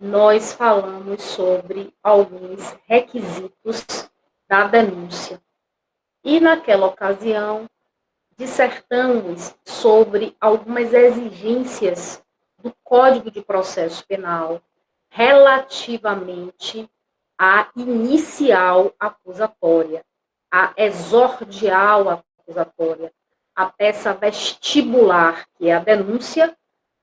nós falamos sobre alguns requisitos da denúncia. E, naquela ocasião, dissertamos sobre algumas exigências do Código de Processo Penal relativamente à inicial acusatória, à exordial acusatória, a peça vestibular, que é a denúncia,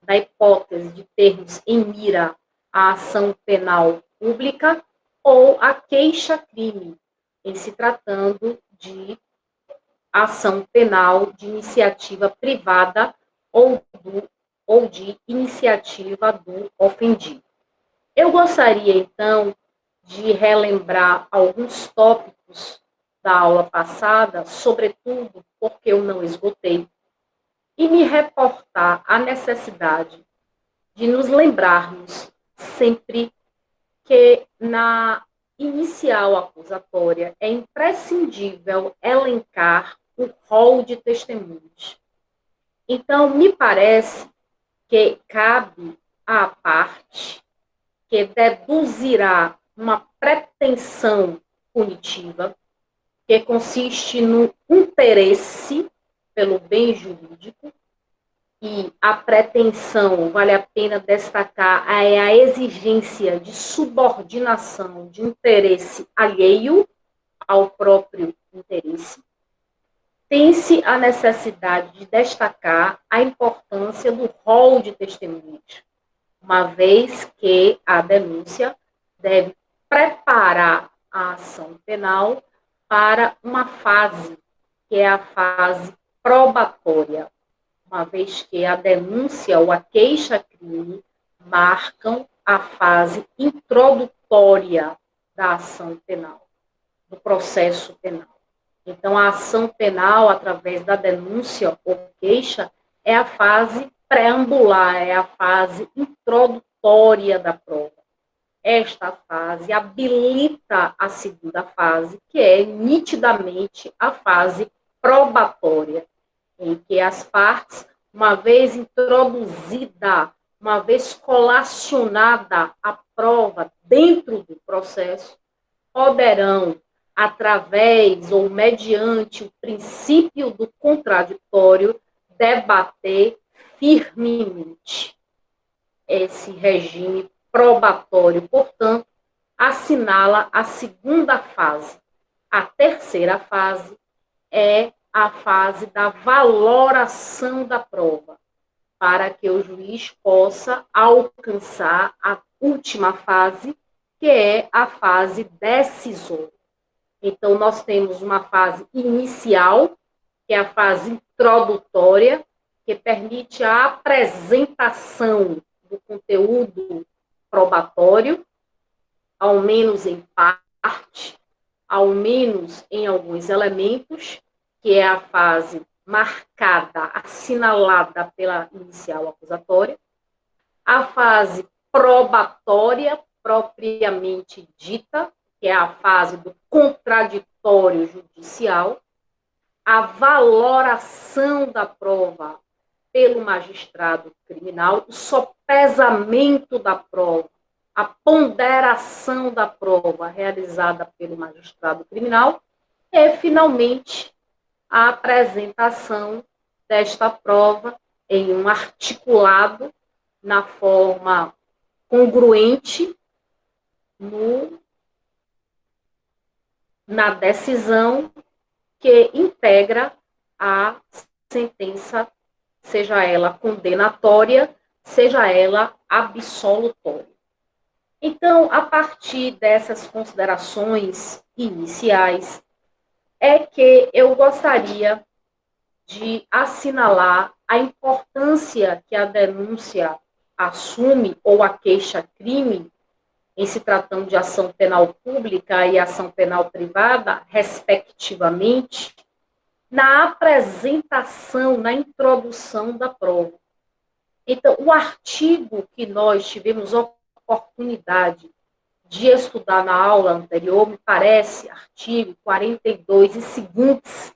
da hipótese de termos em mira a ação penal pública ou a queixa-crime, em se tratando de ação penal de iniciativa privada ou de iniciativa do ofendido. Eu gostaria, então, de relembrar alguns tópicos da aula passada, sobretudo porque eu não esgotei, e me reportar à necessidade de nos lembrarmos sempre que na inicial acusatória é imprescindível elencar o rol de testemunhas. Então, me parece que cabe à parte que deduzirá uma pretensão punitiva que consiste no interesse pelo bem jurídico, e a pretensão, vale a pena destacar, é a exigência de subordinação de interesse alheio ao próprio interesse. Tem-se a necessidade de destacar a importância do rol de testemunhas, uma vez que a denúncia deve preparar a ação penal para uma fase, que é a fase probatória, uma vez que a denúncia ou a queixa-crime marcam a fase introdutória da ação penal, do processo penal. Então, a ação penal, através da denúncia ou queixa, é a fase preambular, é a fase introdutória da prova. Esta fase habilita a segunda fase, que é nitidamente a fase probatória, em que as partes, uma vez introduzida, uma vez colacionada a prova dentro do processo, poderão, através ou mediante o princípio do contraditório, debater firmemente esse regime probatório. Portanto, assinala a segunda fase. A terceira fase é a fase da valoração da prova, para que o juiz possa alcançar a última fase, que é a fase decisória. Então, nós temos uma fase inicial, que é a fase introdutória, que permite a apresentação do conteúdo probatório, ao menos em parte, ao menos em alguns elementos, que é a fase marcada, assinalada pela inicial acusatória, a fase probatória, propriamente dita, que é a fase do contraditório judicial, a valoração da prova pelo magistrado criminal, o sopesamento da prova, a ponderação da prova realizada pelo magistrado criminal e, finalmente, a apresentação desta prova em um articulado na forma congruente na decisão que integra a sentença, seja ela condenatória, seja ela absolutória. Então, a partir dessas considerações iniciais, é que eu gostaria de assinalar a importância que a denúncia assume, ou a queixa-crime, em se tratando de ação penal pública e ação penal privada, respectivamente, na apresentação, na introdução da prova. Então, o artigo que nós tivemos oportunidade de estudar na aula anterior, me parece, artigo 42 e seguintes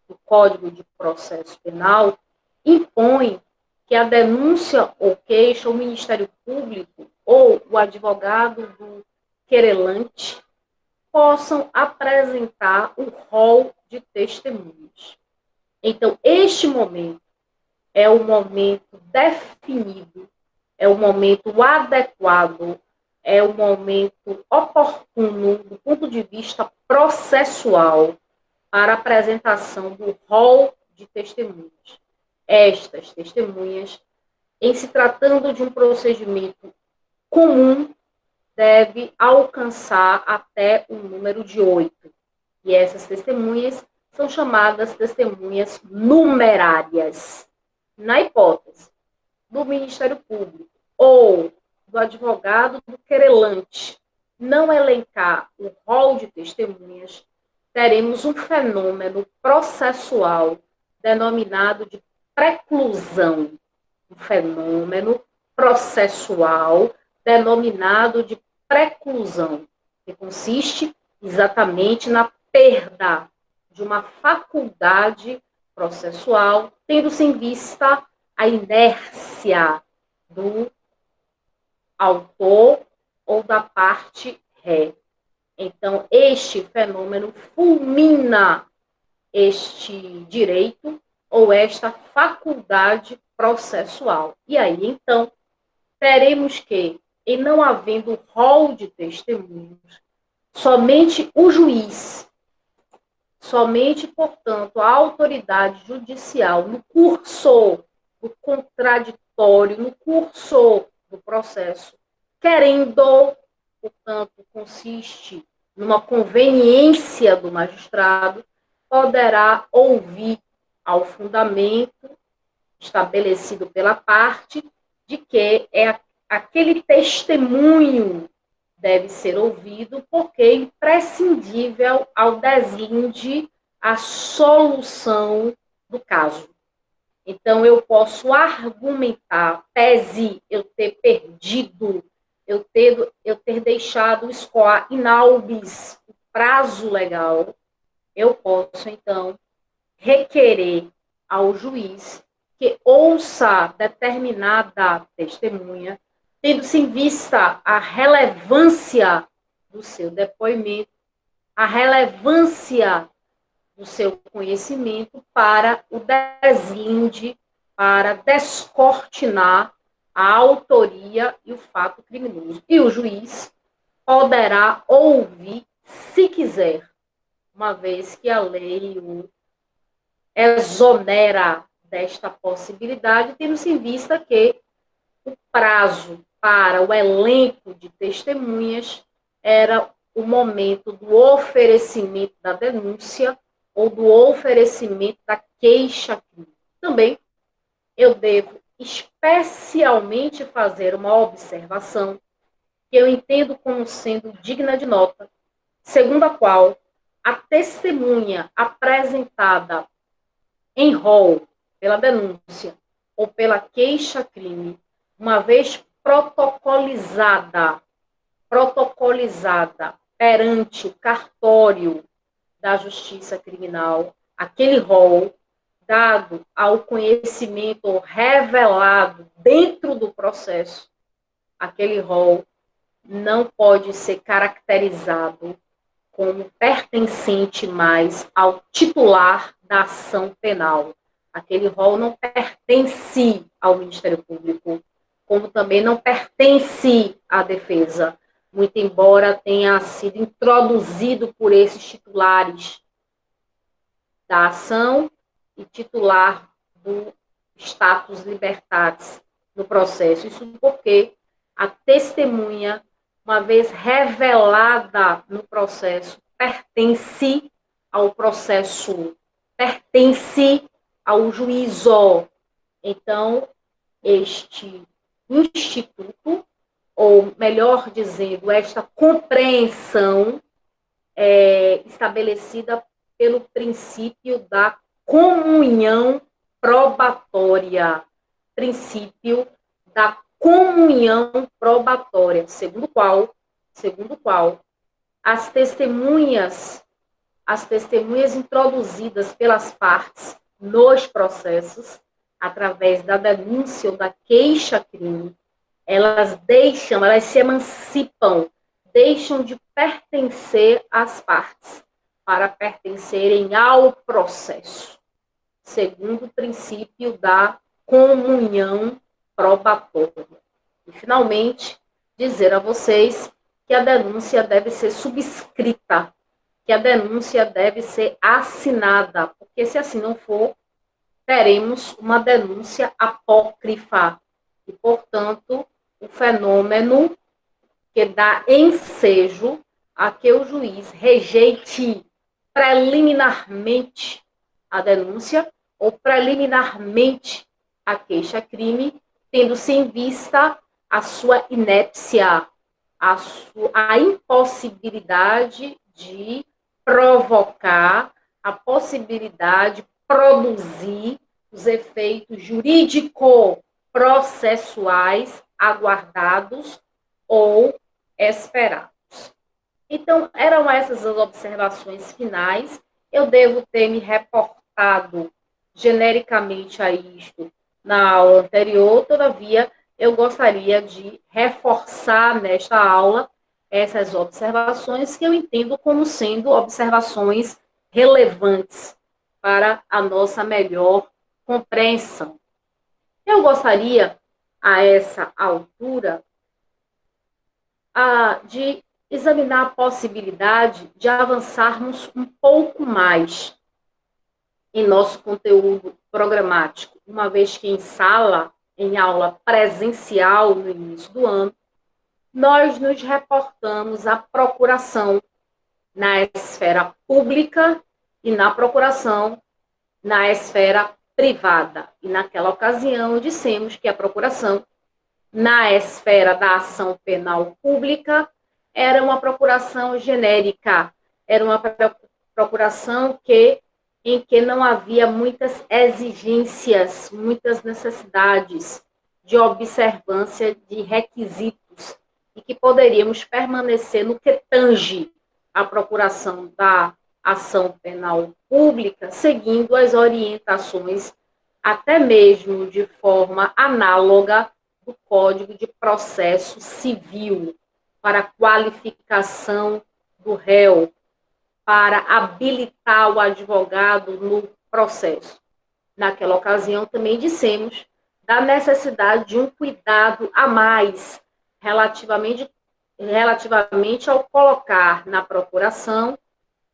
do Código de Processo Penal, impõe que a denúncia ou queixa, o Ministério Público ou o advogado do querelante possam apresentar o rol de testemunhas. Então, este momento é o momento definido, é o momento adequado, é o momento oportuno do ponto de vista processual para a apresentação do rol de testemunhas. Estas testemunhas, em se tratando de um procedimento comum, deve alcançar até o número de 8. E essas testemunhas são chamadas testemunhas numerárias. Na hipótese do Ministério Público ou do advogado do querelante não elencar o rol de testemunhas, teremos um fenômeno processual denominado de preclusão. Um fenômeno processual denominado de preclusão, que consiste exatamente na perda de uma faculdade processual, tendo-se em vista a inércia do autor ou da parte ré. Então, este fenômeno fulmina este direito ou esta faculdade processual. E aí, então, teremos que, em não havendo rol de testemunhos, somente o juiz, somente, portanto, a autoridade judicial, no curso do contraditório, no curso do processo, querendo, portanto, consiste numa conveniência do magistrado, poderá ouvir ao fundamento estabelecido pela parte de que aquele testemunho deve ser ouvido porque é imprescindível ao deslinde a solução do caso. Então, eu posso argumentar, pese eu ter perdido, eu ter deixado escoar in albis o prazo legal, eu posso, então, requerer ao juiz que ouça determinada testemunha, tendo-se em vista a relevância do seu depoimento, a relevância do seu conhecimento para o deslinde, para descortinar a autoria e o fato criminoso. E o juiz poderá ouvir, se quiser, uma vez que a lei o exonera desta possibilidade, tendo-se em vista que o prazo para o elenco de testemunhas era o momento do oferecimento da denúncia ou do oferecimento da queixa-crime. Também eu devo especialmente fazer uma observação que eu entendo como sendo digna de nota, segundo a qual a testemunha apresentada em rol pela denúncia ou pela queixa-crime, uma vez protocolizada perante o cartório da Justiça Criminal, aquele rol dado ao conhecimento ou revelado dentro do processo, aquele rol não pode ser caracterizado como pertencente mais ao titular da ação penal. Aquele rol não pertence ao Ministério Público, como também não pertence à defesa, muito embora tenha sido introduzido por esses titulares da ação e titular do status libertatis no processo. Isso porque a testemunha, uma vez revelada no processo, pertence ao processo, pertence ao juízo. Então, este instituto, ou melhor dizendo, esta compreensão estabelecida pelo princípio da comunhão probatória, princípio da comunhão probatória, segundo o qual as testemunhas introduzidas pelas partes nos processos, através da denúncia ou da queixa-crime, elas se emancipam, deixam de pertencer às partes para pertencerem ao processo, segundo o princípio da comunhão probatória. E, finalmente, dizer a vocês que a denúncia deve ser subscrita, que a denúncia deve ser assinada, porque se assim não for, teremos uma denúncia apócrifa e, portanto, o fenômeno que dá ensejo a que o juiz rejeite preliminarmente a denúncia ou preliminarmente a queixa-crime, tendo-se em vista a sua inépcia, a impossibilidade de provocar, a possibilidade de produzir os efeitos jurídico-processuais aguardados ou esperados. Então, eram essas as observações finais. Eu devo ter me reportado genericamente a isto na aula anterior, todavia, eu gostaria de reforçar nesta aula essas observações que eu entendo como sendo observações relevantes para a nossa melhor compreensão. Eu gostaria, a essa altura, de examinar a possibilidade de avançarmos um pouco mais em nosso conteúdo programático, uma vez que em aula presencial no início do ano, nós nos reportamos à procuração na esfera pública e na procuração na esfera privada. E naquela ocasião dissemos que a procuração na esfera da ação penal pública era uma procuração genérica, era uma procuração em que não havia muitas exigências, muitas necessidades de observância de requisitos e que poderíamos permanecer no que tange a procuração da ação penal pública, seguindo as orientações, até mesmo de forma análoga, do Código de Processo Civil, para qualificação do réu, para habilitar o advogado no processo. Naquela ocasião, também dissemos da necessidade de um cuidado a mais relativamente ao colocar na procuração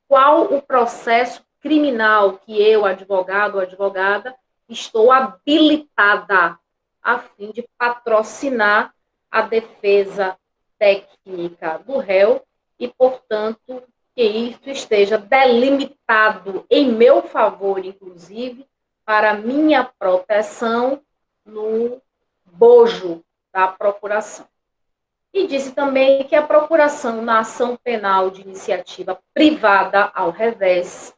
qual o processo criminal que eu, advogado ou advogada, estou habilitada a fim de patrocinar a defesa técnica do réu e, portanto, que isso esteja delimitado em meu favor, inclusive, para minha proteção no bojo da procuração. E disse também que a procuração na ação penal de iniciativa privada, ao revés,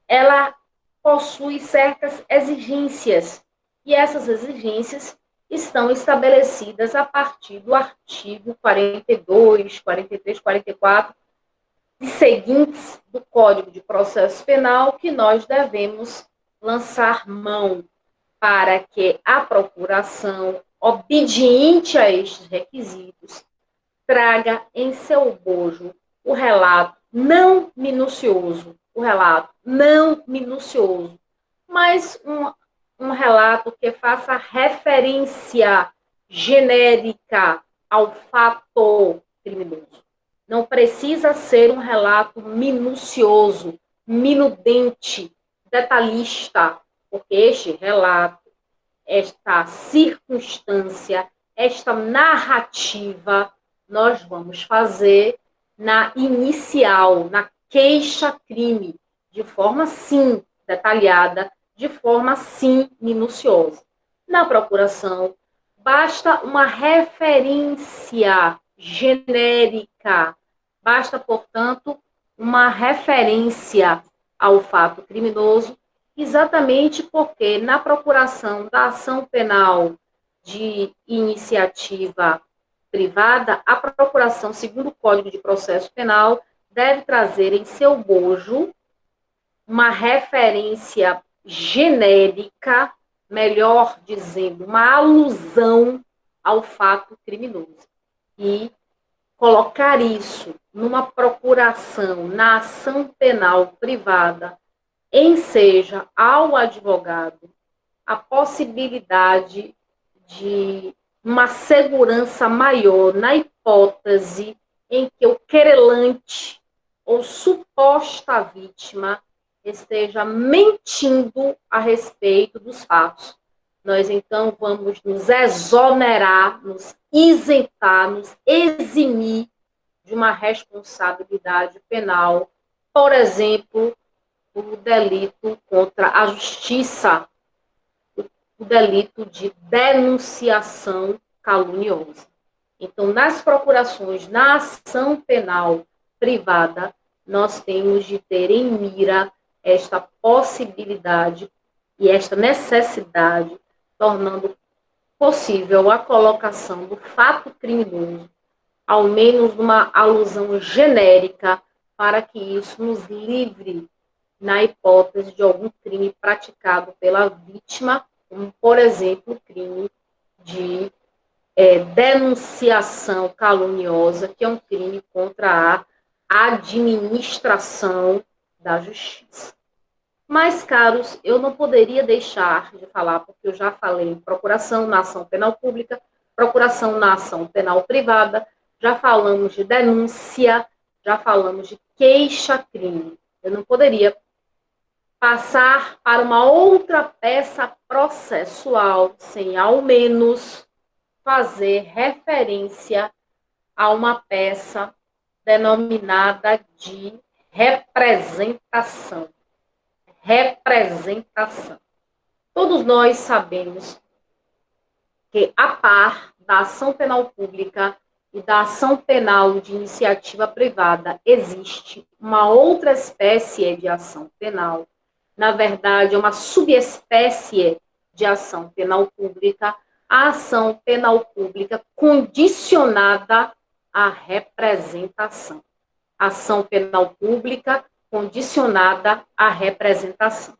ela possui certas exigências, e essas exigências estão estabelecidas a partir do artigo 42, 43, 44 e seguintes do Código de Processo Penal, que nós devemos lançar mão para que a procuração, obediente a estes requisitos, traga em seu bojo o relato não minucioso, mas um relato que faça referência genérica ao fato criminoso. Não precisa ser um relato minucioso, minudente, detalhista, porque este relato, esta circunstância, esta narrativa, nós vamos fazer na inicial, na queixa-crime, de forma, sim, detalhada, de forma, sim, minuciosa. Na procuração, basta uma referência genérica, basta, portanto, uma referência ao fato criminoso, exatamente porque na procuração da ação penal de iniciativa privada, a procuração, segundo o Código de Processo Penal, deve trazer em seu bojo uma referência genérica, melhor dizendo, uma alusão ao fato criminoso. E colocar isso numa procuração, na ação penal privada, enseja ao advogado a possibilidade de uma segurança maior na hipótese em que o querelante ou suposta vítima esteja mentindo a respeito dos fatos. Nós, então, vamos nos exonerar, nos isentar, nos eximir de uma responsabilidade penal, por exemplo, o delito contra a justiça, o delito de denunciação caluniosa. Então, nas procurações, na ação penal privada, nós temos de ter em mira esta possibilidade e esta necessidade, tornando possível a colocação do fato criminoso, ao menos numa alusão genérica, para que isso nos livre na hipótese de algum crime praticado pela vítima, como, por exemplo, o crime de denunciação caluniosa, que é um crime contra a administração da justiça. Mas, caros, eu não poderia deixar de falar, porque eu já falei em procuração na ação penal pública, procuração na ação penal privada, já falamos de denúncia, já falamos de queixa-crime. Eu não poderia passar para uma outra peça processual sem, ao menos, fazer referência a uma peça denominada de representação. Representação. Todos nós sabemos que, a par da ação penal pública e da ação penal de iniciativa privada, existe uma outra espécie de ação penal. Na verdade, é uma subespécie de ação penal pública, a ação penal pública condicionada à representação. Ação penal pública condicionada à representação.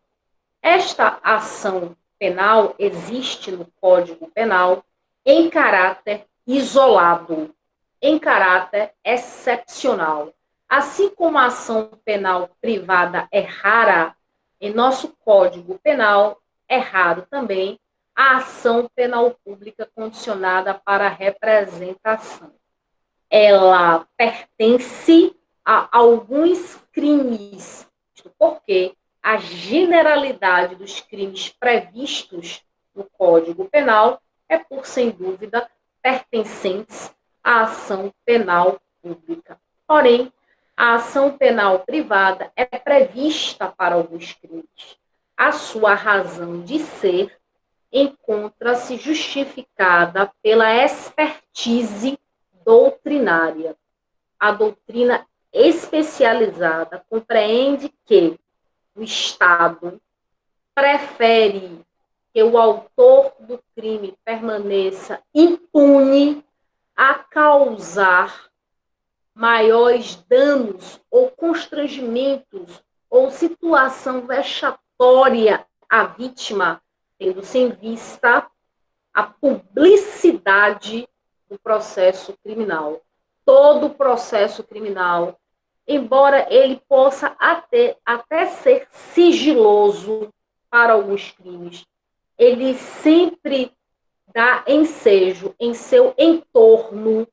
Esta ação penal existe no Código Penal em caráter isolado, em caráter excepcional. Assim como a ação penal privada é rara, em nosso Código Penal é raro também a ação penal pública condicionada para a representação. Ela pertence a alguns crimes, porque a generalidade dos crimes previstos no Código Penal é, por sem dúvida, pertencentes à ação penal pública. Porém, a ação penal privada é prevista para alguns crimes. A sua razão de ser encontra-se justificada pela expertise doutrinária. A doutrina especializada compreende que o Estado prefere que o autor do crime permaneça impune a causar maiores danos ou constrangimentos ou situação vexatória à vítima, tendo-se em vista a publicidade do processo criminal. Todo processo criminal, embora ele possa até ser sigiloso para alguns crimes, ele sempre dá ensejo em seu entorno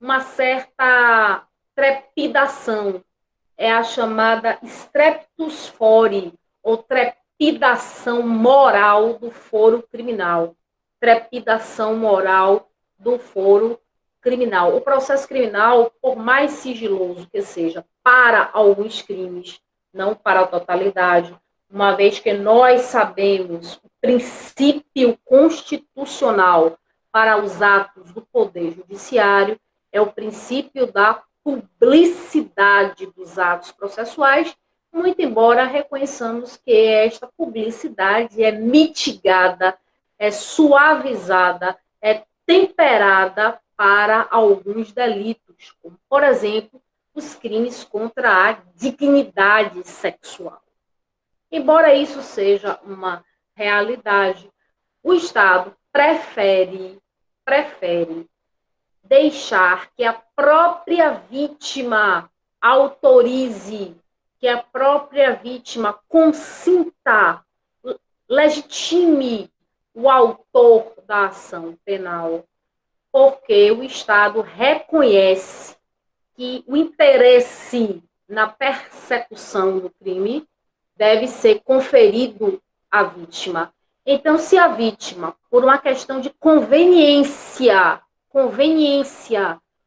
uma certa trepidação. É a chamada streptus fori, ou trepidação moral do foro criminal. Trepidação moral do foro criminal. O processo criminal, por mais sigiloso que seja para alguns crimes, não para a totalidade, uma vez que nós sabemos o princípio constitucional para os atos do Poder Judiciário, é o princípio da publicidade dos atos processuais, muito embora reconheçamos que esta publicidade é mitigada, é suavizada, é temperada para alguns delitos, como, por exemplo, os crimes contra a dignidade sexual. Embora isso seja uma realidade, o Estado prefere prefere deixar que a própria vítima autorize, que a própria vítima consinta, legitime o autor da ação penal, porque o Estado reconhece que o interesse na persecução do crime deve ser conferido à vítima. Então, se a vítima, por uma questão de conveniência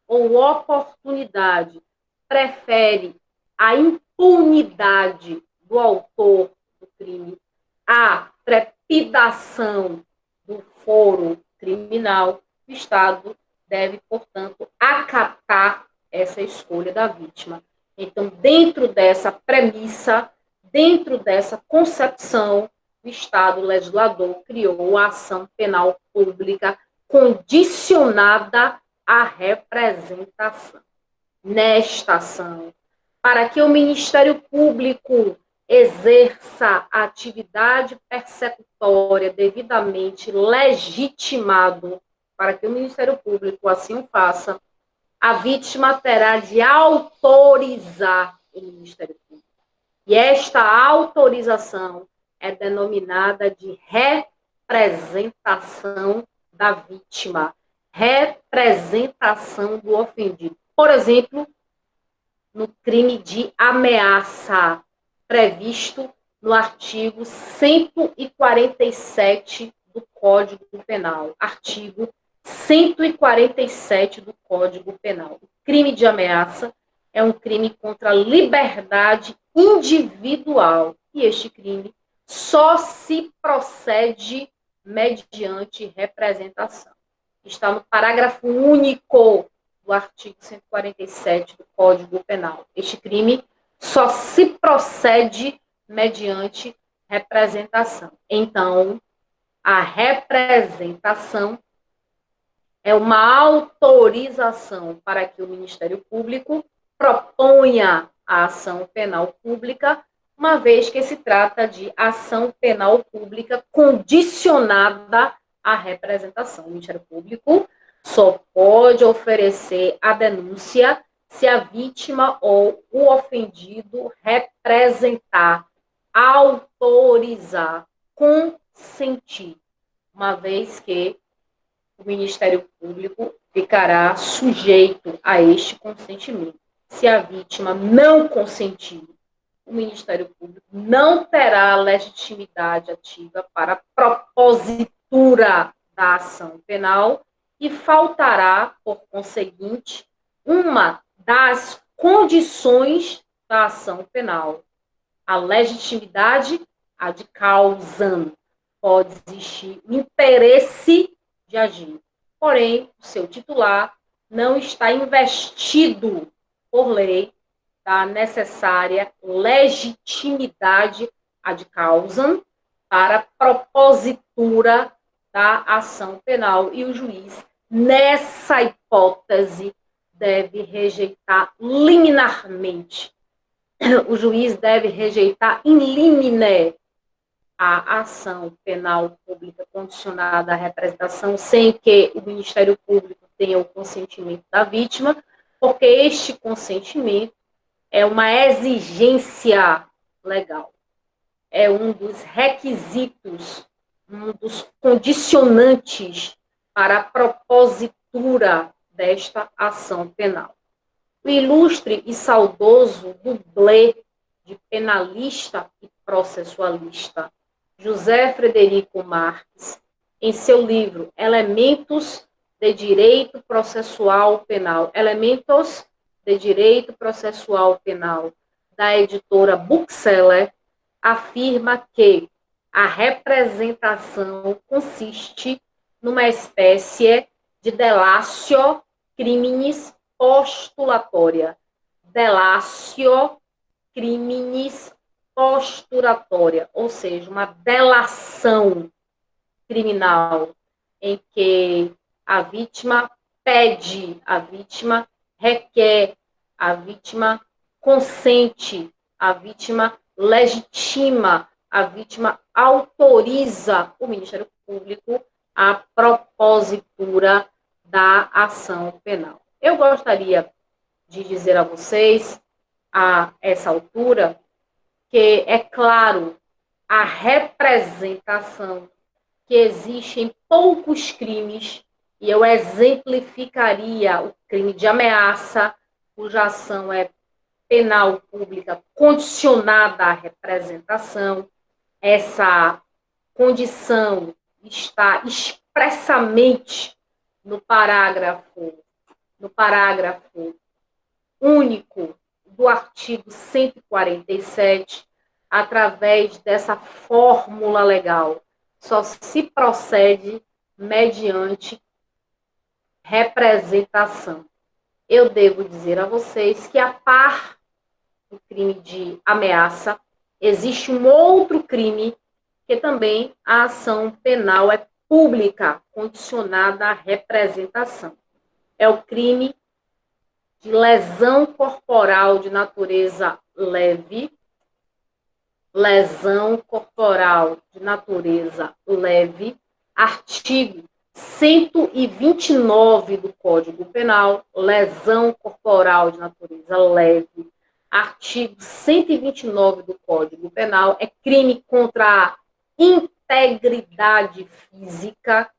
ou oportunidade, prefere a impunidade do autor do crime à trepidação do foro criminal, o Estado deve, portanto, acatar essa escolha da vítima. Então, dentro dessa premissa, dentro dessa concepção, o Estado legislador criou a ação penal pública condicionada à representação. Nesta ação, para que o Ministério Público exerça a atividade persecutória devidamente legitimado, para que o Ministério Público assim o faça, a vítima terá de autorizar o Ministério Público. E esta autorização é denominada de representação da vítima, representação do ofendido. Por exemplo, no crime de ameaça, previsto no artigo 147 do Código Penal. Artigo 147 do Código Penal. O crime de ameaça é um crime contra a liberdade individual. E este crime só se procede mediante representação. Está no parágrafo único do artigo 147 do Código Penal. Este crime só se procede mediante representação. Então, a representação é uma autorização para que o Ministério Público proponha a ação penal pública, uma vez que se trata de ação penal pública condicionada à representação. O Ministério Público só pode oferecer a denúncia se a vítima ou o ofendido representar, autorizar, consentir, uma vez que o Ministério Público ficará sujeito a este consentimento. Se a vítima não consentir, o Ministério Público não terá legitimidade ativa para a propositura da ação penal e faltará, por conseguinte, uma das condições da ação penal. A legitimidade ad causam. Pode existir interesse de agir. Porém, o seu titular não está investido por lei da necessária legitimidade ad causam para a propositura da ação penal. E o juiz, nessa hipótese, deve rejeitar liminarmente. O juiz deve rejeitar in limine a ação penal pública condicionada à representação sem que o Ministério Público tenha o consentimento da vítima, porque este consentimento é uma exigência legal, é um dos requisitos, um dos condicionantes para a propositura desta ação penal. O ilustre e saudoso dublê de penalista e processualista José Frederico Marques, em seu livro Elementos de Direito Processual Penal, Elementos de Direito Processual Penal, da editora Bookseller, afirma que a representação consiste numa espécie de delatio criminis postulatória. Delatio criminis postulatória, ou seja, uma delação criminal em que a vítima pede, a vítima requer, a vítima consente, a vítima legitima, a vítima autoriza o Ministério Público a propositura da ação penal. Eu gostaria de dizer a vocês, a essa altura, que, é claro, a representação que existe em poucos crimes, e eu exemplificaria o crime de ameaça, cuja ação é penal pública condicionada à representação. Essa condição está expressamente no parágrafo único do artigo 147, através dessa fórmula legal. Só se procede mediante representação. Eu devo dizer a vocês que, a par do crime de ameaça, existe um outro crime que também a ação penal é pública, condicionada à representação. É o crime de lesão corporal de natureza leve, artigo 129 do Código Penal, lesão corporal de natureza leve, artigo 129 do Código Penal, é crime contra a integridade física,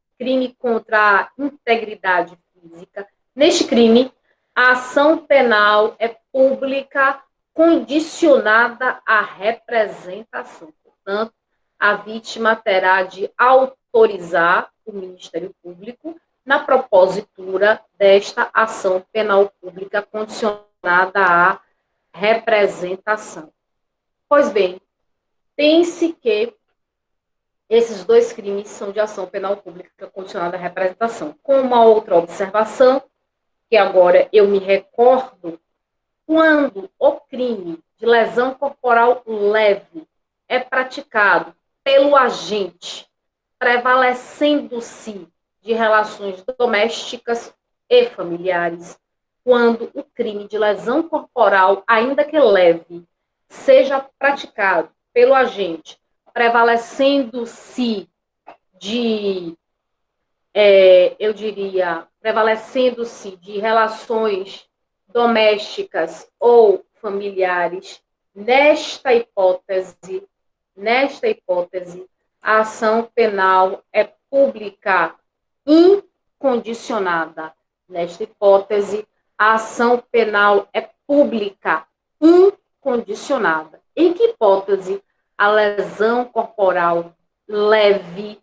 Neste crime, a ação penal é pública, condicionada à representação. Portanto, a vítima terá de autorizar o Ministério Público na propositura desta ação penal pública condicionada à representação. Pois bem, pense que esses dois crimes são de ação penal pública condicionada à representação. Com uma outra observação, que agora eu me recordo, quando o crime de lesão corporal leve é praticado pelo agente, prevalecendo-se de relações domésticas e familiares, quando o crime de lesão corporal, ainda que leve, seja praticado pelo agente, prevalecendo-se de relações domésticas ou familiares, nesta hipótese, a ação penal é pública incondicionada. Nesta hipótese, a ação penal é pública incondicionada. Em que hipótese a lesão corporal leve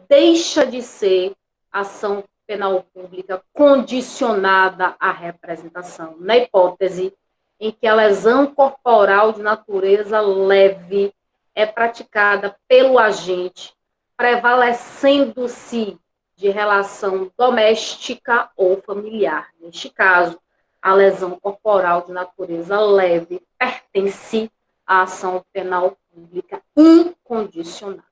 deixa de ser ação penal pública condicionada à representação? Na hipótese em que a lesão corporal de natureza leve é praticada pelo agente, prevalecendo-se de relação doméstica ou familiar. Neste caso, a lesão corporal de natureza leve pertence à ação penal pública incondicionada.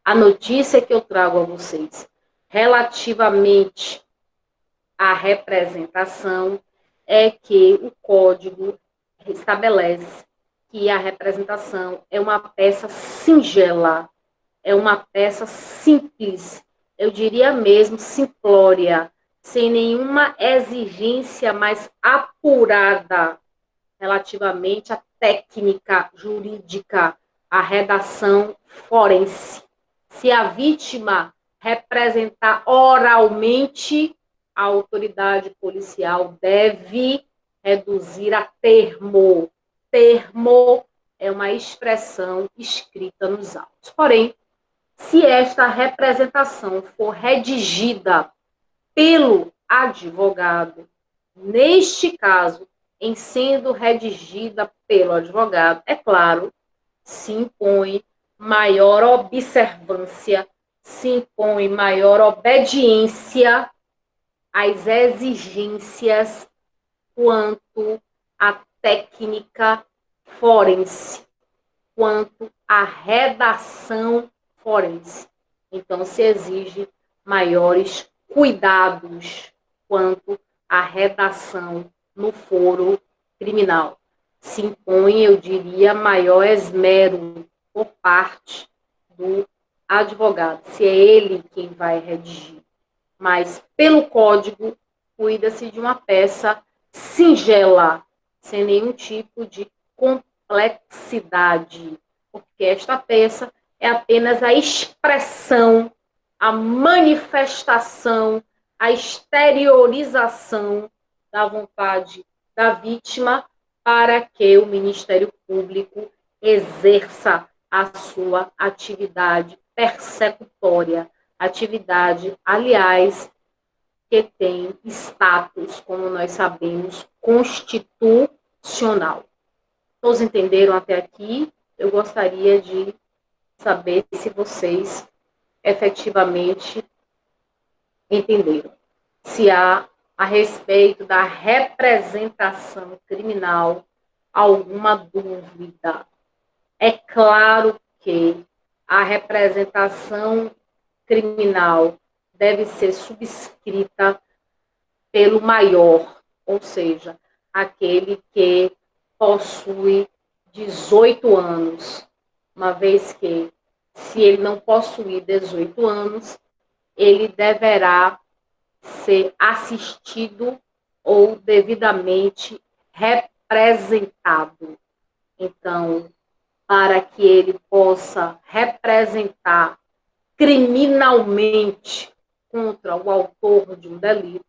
A notícia que eu trago a vocês relativamente à representação é que o Código estabelece que a representação é uma peça singela, é uma peça simples, eu diria mesmo simplória, sem nenhuma exigência mais apurada relativamente à técnica jurídica, à redação forense. Se a vítima representar oralmente, a autoridade policial deve reduzir a termo. Termo é uma expressão escrita nos autos. Porém, se esta representação for redigida pelo advogado, neste caso, em sendo redigida pelo advogado, é claro, se impõe maior observância, se impõe maior obediência às exigências quanto à técnica forense, quanto à redação forense. Então, se exige maiores cuidados quanto à redação no foro criminal. Se impõe, eu diria, maior esmero por parte do advogado, se é ele quem vai redigir. mas pelo código, cuida-se de uma peça singela, sem nenhum tipo de complexidade, porque esta peça é apenas a expressão, a manifestação, a exteriorização da vontade da vítima para que o Ministério Público exerça a sua atividade persecutória, atividade, aliás, que tem status, como nós sabemos, constitucional. Todos entenderam até aqui? Eu gostaria de saber se vocês efetivamente entenderam. Se há, a respeito da representação criminal, alguma dúvida. É claro que a representação criminal deve ser subscrita pelo maior, ou seja, aquele que possui 18 anos, uma vez que, se ele não possuir 18 anos, ele deverá ser assistido ou devidamente representado. Então, para que ele possa representar criminalmente contra o autor de um delito,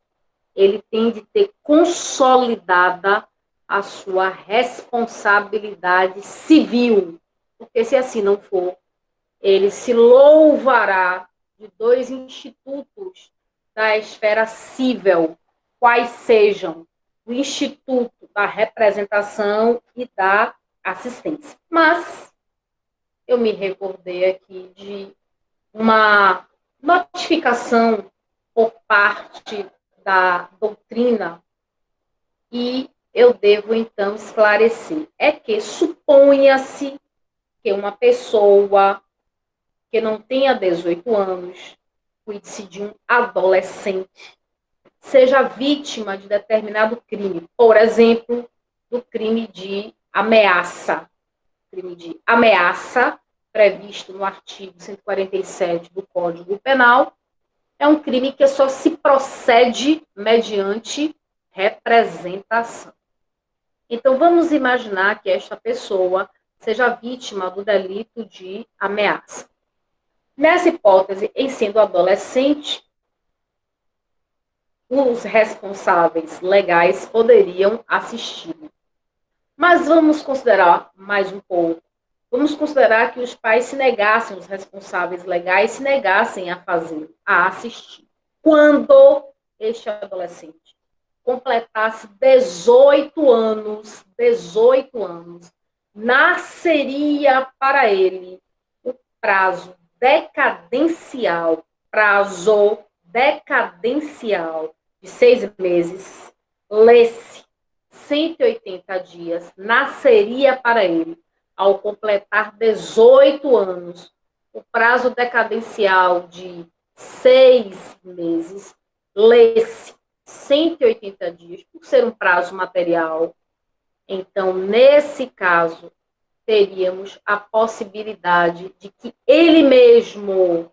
ele tem de ter consolidada a sua responsabilidade civil, porque se assim não for, ele se louvará de dois institutos da esfera civil, quais sejam o Instituto da Representação e da Assistência. Mas eu me recordei aqui de uma notificação por parte da doutrina e eu devo então esclarecer. É que suponha-se que uma pessoa que não tenha 18 anos, cuide-se de um adolescente, seja vítima de determinado crime, por exemplo, do crime de ameaça. Crime de ameaça, previsto no artigo 147 do Código Penal, é um crime que só se procede mediante representação. Então, vamos imaginar que esta pessoa seja vítima do delito de ameaça. Nessa hipótese, em sendo adolescente, os responsáveis legais poderiam assisti-lo. Mas vamos considerar mais um pouco. Vamos considerar que os pais se negassem, os responsáveis legais se negassem a fazê-lo, a assistir. Quando este adolescente completasse 18 anos, nasceria para ele o prazo decadencial de 6 meses, lê-se 180 dias, nasceria para ele, ao completar 18 anos, o prazo decadencial de 6 meses, lê-se 180 dias, por ser um prazo material. Então, nesse caso, teríamos a possibilidade de que ele mesmo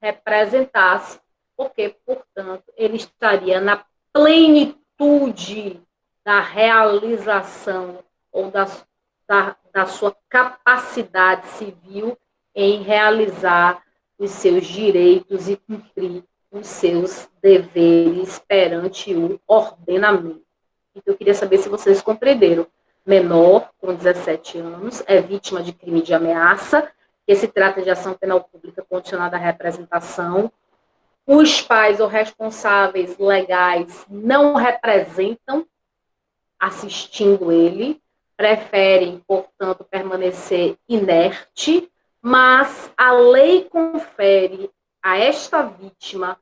representasse, porque, portanto, ele estaria na plenitude da realização ou da sua capacidade civil em realizar os seus direitos e cumprir os seus deveres perante o ordenamento. Então, eu queria saber se vocês compreenderam. Menor, com 17 anos, é vítima de crime de ameaça, que se trata de ação penal pública condicionada à representação. Os pais ou responsáveis legais não representam assistindo ele, preferem, portanto, permanecer inerte, mas a lei confere a esta vítima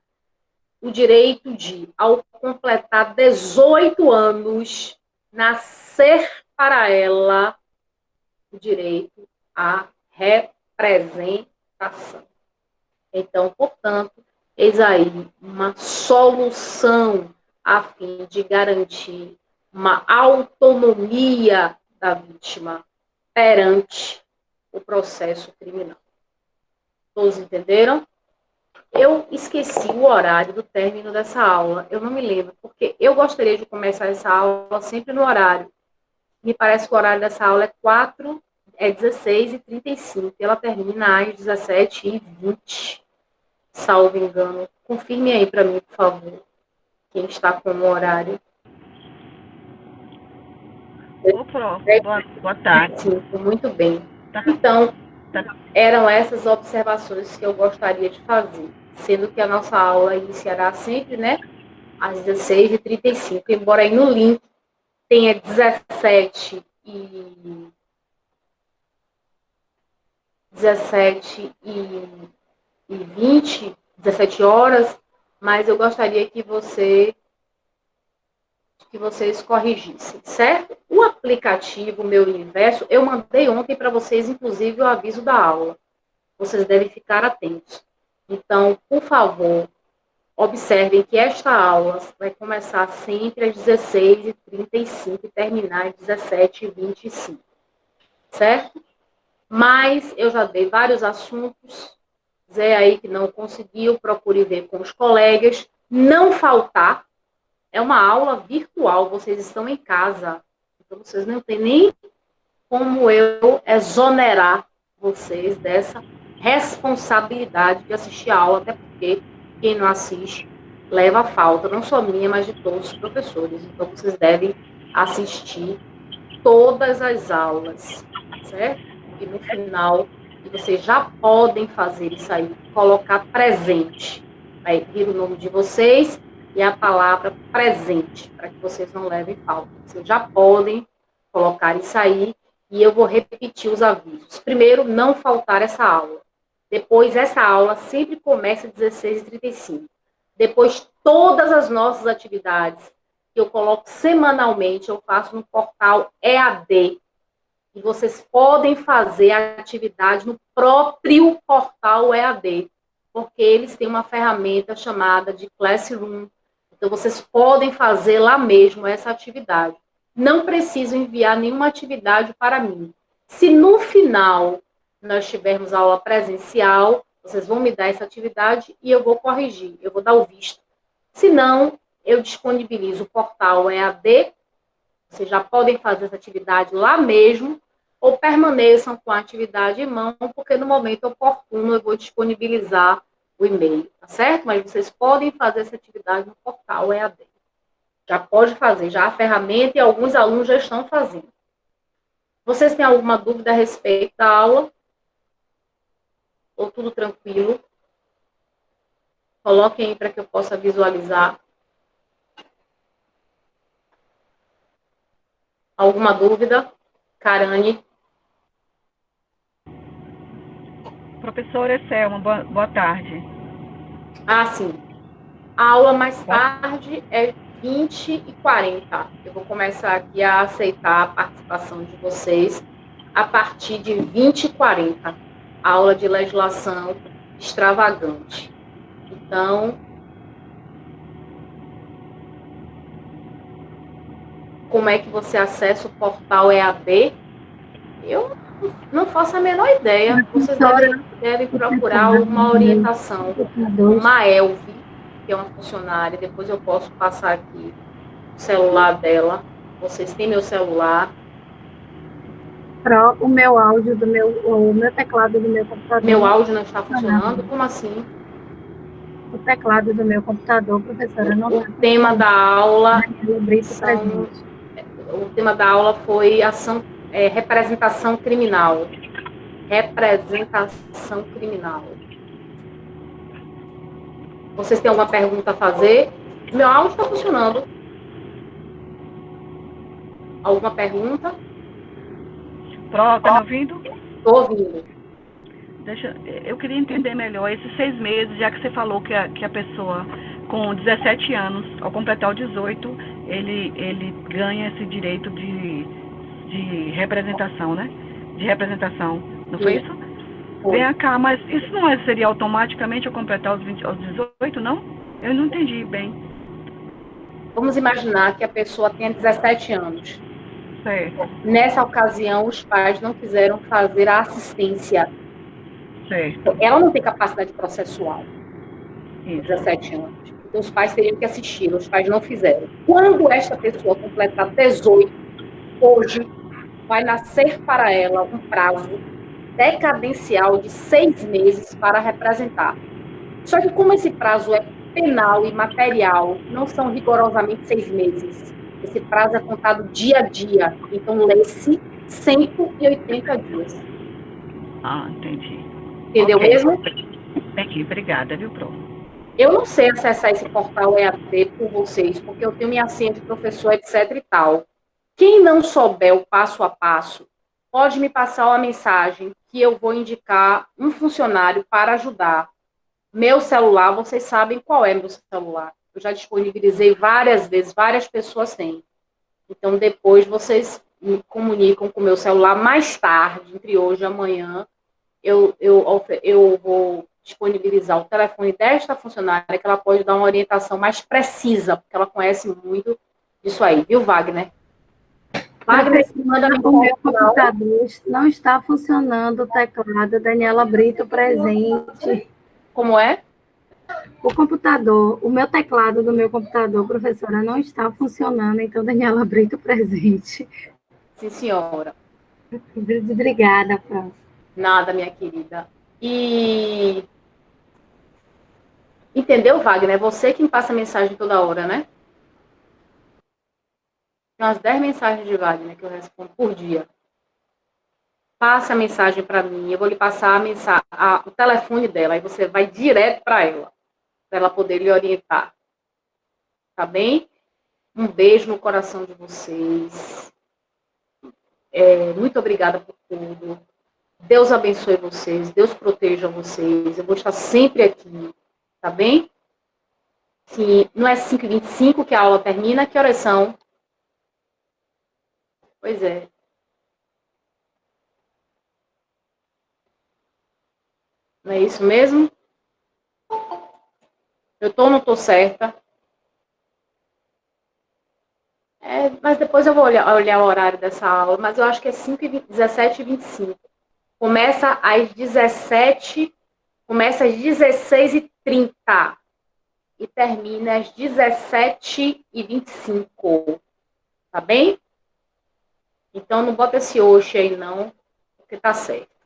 o direito de, ao completar 18 anos, nascer para ela o direito à representação. Então, portanto, eis aí uma solução a fim de garantir uma autonomia da vítima perante o processo criminal. Todos entenderam? Eu esqueci o horário do término dessa aula, eu não me lembro, porque eu gostaria de começar essa aula sempre no horário. Me parece que o horário dessa aula é 16h35, e ela termina às 17h20, salvo engano. Confirme aí para mim, por favor, quem está com o horário. Ô, Pro, boa tarde. Sim, muito bem. Tá, Então, tá, eram essas observações que eu gostaria de fazer, sendo que a nossa aula iniciará sempre, né, às 16h35, embora aí no link tenha 17 horas, mas eu gostaria que vocês corrigissem, certo? O aplicativo Meu Universo, eu mandei ontem para vocês, inclusive, o aviso da aula. Vocês devem ficar atentos. Então, por favor, observem que esta aula vai começar sempre às 16h35 e terminar às 17h25, certo? Mas eu já dei vários assuntos. Zé aí que não conseguiu, procure ver com os colegas. Não faltar. É uma aula virtual, vocês estão em casa. Então, vocês não têm nem como eu exonerar vocês dessa responsabilidade de assistir a aula, até porque quem não assiste leva a falta, não só minha, mas de todos os professores. Então, vocês devem assistir todas as aulas, certo? E no final, e vocês já podem fazer isso aí, colocar presente. Vai vir o nome de vocês e a palavra presente, para que vocês não levem falta. Vocês já podem colocar isso aí e eu vou repetir os avisos. Primeiro, não faltar essa aula. Depois, essa aula sempre começa às 16h35. Depois, todas as nossas atividades que eu coloco semanalmente, eu faço no portal EAD. E vocês podem fazer a atividade no próprio portal EAD, porque eles têm uma ferramenta chamada de Classroom. Então, vocês podem fazer lá mesmo essa atividade. Não preciso enviar nenhuma atividade para mim. Se no final nós tivermos aula presencial, vocês vão me dar essa atividade e eu vou corrigir, eu vou dar o visto. Se não, eu disponibilizo o portal EAD, vocês já podem fazer essa atividade lá mesmo, ou permaneçam com a atividade em mão, porque no momento oportuno eu vou disponibilizar o e-mail, tá certo? Mas vocês podem fazer essa atividade no portal EAD. Já pode fazer, já a ferramenta e alguns alunos já estão fazendo. Vocês têm alguma dúvida a respeito da aula? Ou tudo tranquilo? Coloquem aí para que eu possa visualizar. Alguma dúvida? Karane? Professora Selma, boa tarde. Ah, sim. A aula mais tarde é 20h40. Eu vou começar aqui a aceitar a participação de vocês a partir de 20h40. Aula de legislação extravagante. Então, como é que você acessa o portal EAD? Eu não faço a menor ideia. Vocês devem procurar uma orientação, uma Elve, que é uma funcionária. Depois eu posso passar aqui o celular dela. Vocês têm meu celular. O meu áudio o meu teclado do meu computador. Meu áudio não está funcionando? Como assim? O teclado do meu computador, professora, não está. O tema da aula o tema da aula foi representação criminal. Representação criminal. Vocês têm alguma pergunta a fazer? Meu áudio está funcionando. Alguma pergunta? Pro, tá me ouvindo? Estou ouvindo. Eu queria entender melhor esses 6 meses, já que você falou que a pessoa com 17 anos, ao completar o 18, ele ganha esse direito de representação, né? De representação, não foi isso? Vem cá, mas isso não seria automaticamente ao completar aos 18, não? Eu não entendi bem. Vamos imaginar que a pessoa tenha 17 anos. Certo. Nessa ocasião, os pais não quiseram fazer a assistência. Certo. Ela não tem capacidade processual. Isso. 17 anos. Então, os pais teriam que assistir, os pais não fizeram. Quando esta pessoa completar 18, hoje, vai nascer para ela um prazo decadencial de 6 meses para representar. Só que como esse prazo é penal e material, não são rigorosamente 6 meses. Esse prazo é contado dia a dia. Então, lê-se 180 dias. Ah, entendi. Entendeu Ok. mesmo? Aqui, obrigada, viu, Pro? Eu não sei acessar esse portal EAD por vocês, porque eu tenho minha senha de professor, etc e tal. Quem não souber o passo a passo, pode me passar uma mensagem que eu vou indicar um funcionário para ajudar. Meu celular, vocês sabem qual é meu celular. Eu já disponibilizei várias vezes, várias pessoas têm. Então, depois vocês me comunicam com o meu celular mais tarde, entre hoje e amanhã, eu vou disponibilizar o telefone desta funcionária, que ela pode dar uma orientação mais precisa, porque ela conhece muito disso aí, viu, Wagner? Wagner, se manda O meu mensagem final. computador não está funcionando o teclado. Daniela Brito presente. Como é? O computador, o meu teclado do meu computador, professora, não está funcionando, então Daniela Brito presente. Sim, senhora. Obrigada, Fran. Nada, minha querida. E entendeu, Wagner? É você quem passa mensagem toda hora, né? Tem umas 10 mensagens de Wagner que eu respondo por dia. Passa a mensagem para mim, eu vou lhe passar o telefone dela, aí você vai direto para ela poder lhe orientar. Tá bem? Um beijo no coração de vocês. Muito obrigada por tudo. Deus abençoe vocês, Deus proteja vocês. Eu vou estar sempre aqui, tá bem? Se não é 5h25 que a aula termina, que horas são? Pois é. Não é isso mesmo? Eu tô ou não tô certa? Mas depois eu vou olhar o horário dessa aula, mas eu acho que é 17h25. Começa às 17, começa às 16h30 e termina às 17h25. Tá bem? Então não bota esse oxe aí não, porque tá certo.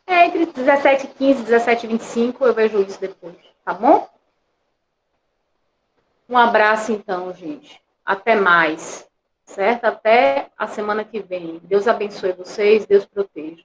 Entre 17h15 e 17h25 eu vejo isso depois, tá bom? Um abraço então, gente. Até mais, certo? Até a semana que vem. Deus abençoe vocês, Deus proteja.